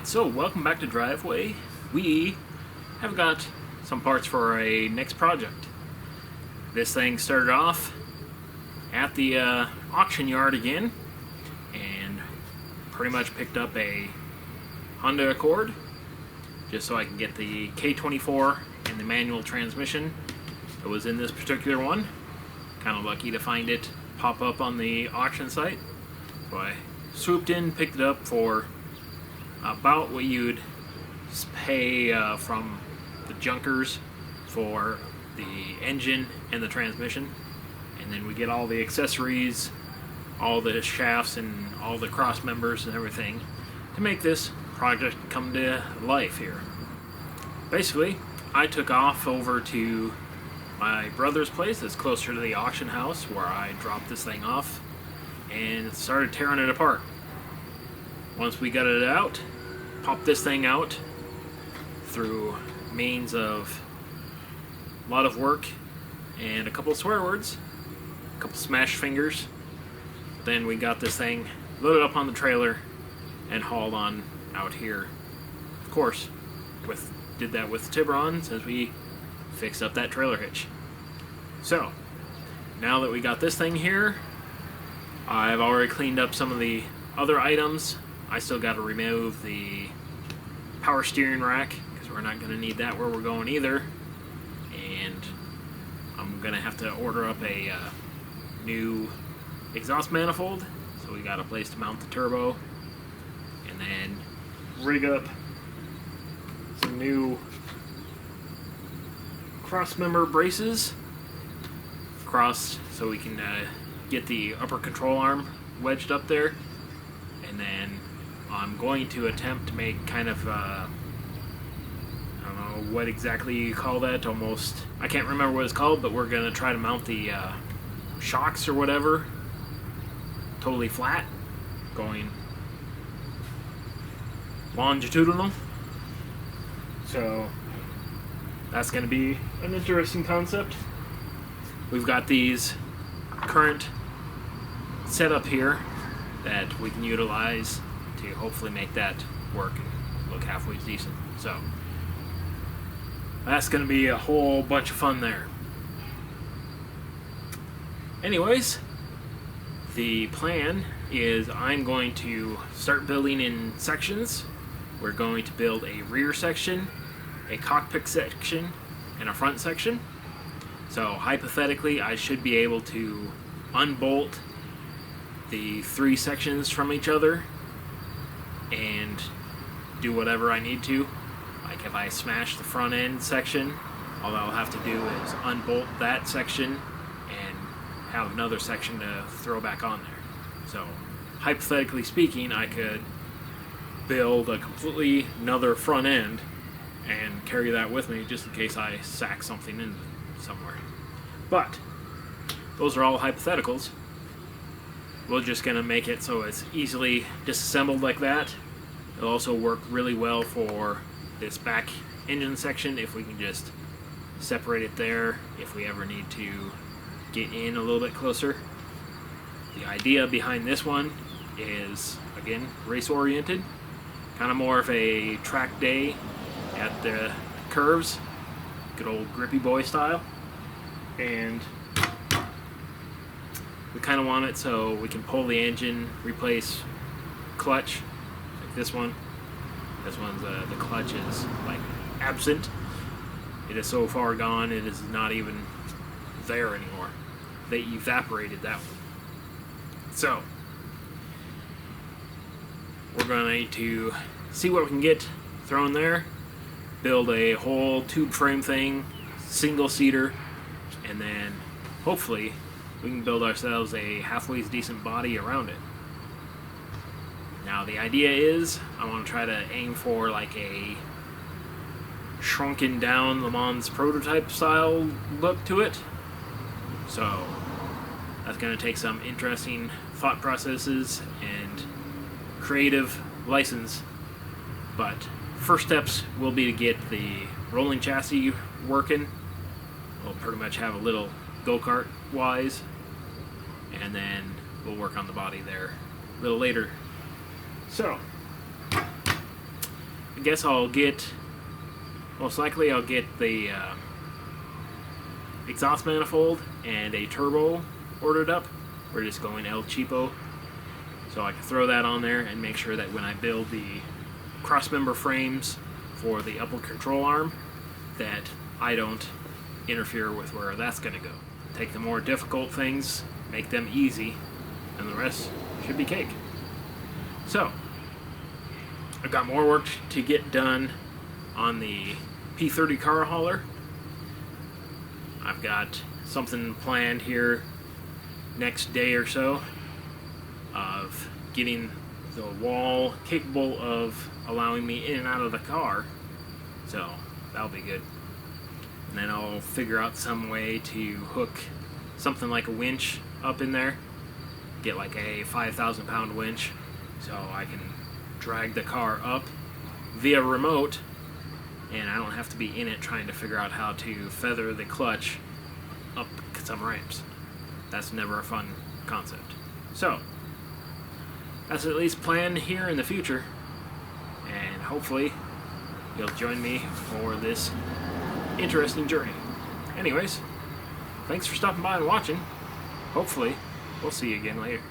Alright, so welcome back to Driveway. We have got some parts for a next project. This thing started off at the auction yard again and pretty much picked up a Honda Accord just so I can get the K24 and the manual transmission that was in this particular one. Kind of lucky to find it pop up on the auction site. So I swooped in, picked it up for about what you'd pay from the junkers for the engine and the transmission, and then we get all the accessories, all the shafts and all the cross members and everything to make this project come to life here. Basically, I took off over to my brother's place that's closer to the auction house where I dropped this thing off and started tearing it apart. Once we got it out, popped this thing out through means of a lot of work and a couple of swear words, a couple smash fingers. Then we got this thing loaded up on the trailer and hauled on out here. Of course, did that with the Tiburon since we fixed up that trailer hitch. So, now that we got this thing here, I've already cleaned up some of the other items. I still got to remove the power steering rack because we're not going to need that where we're going either. And I'm going to have to order up a new exhaust manifold. So we got a place to mount the turbo. And then rig up some new cross member braces across so we can get the upper control arm wedged up there. And then I'm going to attempt to make kind of I don't know what exactly you call that, almost, I can't remember what it's called, but we're going to try to mount the shocks or whatever totally flat, going longitudinal. So that's going to be an interesting concept. We've got these current setup here that we can utilize to hopefully make that work and look halfway decent. So that's going to be a whole bunch of fun there. Anyways, the plan is I'm going to start building in sections. We're going to build a rear section, a cockpit section, and a front section. So hypothetically, I should be able to unbolt the three sections from each other and do whatever I need to. Like if I smash the front end section, all I'll have to do is unbolt that section and have another section to throw back on there. So hypothetically speaking, I could build a completely another front end and carry that with me just in case I sack something in somewhere. But those are all hypotheticals. We're just going to make it so it's easily disassembled like that. It'll also work really well for this back engine section if we can just separate it there if we ever need to get in a little bit closer. The idea behind this one is, again, race oriented. Kind of more of a track day at the curves. Good old grippy boy style. And we kind of want it so we can pull the engine, replace clutch, like this one. This one's the clutch is like absent. It is so far gone, it is not even there anymore. They evaporated that one. So we're going to need to see what we can get thrown there, build a whole tube frame thing, single seater, and then hopefully we can build ourselves a halfway decent body around it. Now the idea is I want to try to aim for like a shrunken down Le Mans prototype style look to it. So that's going to take some interesting thought processes and creative license. But first steps will be to get the rolling chassis working. We'll pretty much have a little go-kart wise, and then we'll work on the body there a little later. So I guess most likely I'll get the exhaust manifold and a turbo ordered up. We're just going El Cheapo, so I can throw that on there and make sure that when I build the crossmember frames for the upper control arm, that I don't interfere with where that's going to go. Take the more difficult things, make them easy, and the rest should be cake. So, I've got more work to get done on the P30 car hauler. I've got something planned here next day or so of getting the wall capable of allowing me in and out of the car, so that'll be good. And then I'll figure out some way to hook something like a winch up in there, get like a 5,000 pound winch, so I can drag the car up via remote and I don't have to be in it trying to figure out how to feather the clutch up some ramps. That's never a fun concept. So, that's at least planned here in the future, and hopefully you'll join me for this interesting journey. Anyways, thanks for stopping by and watching. Hopefully, we'll see you again later.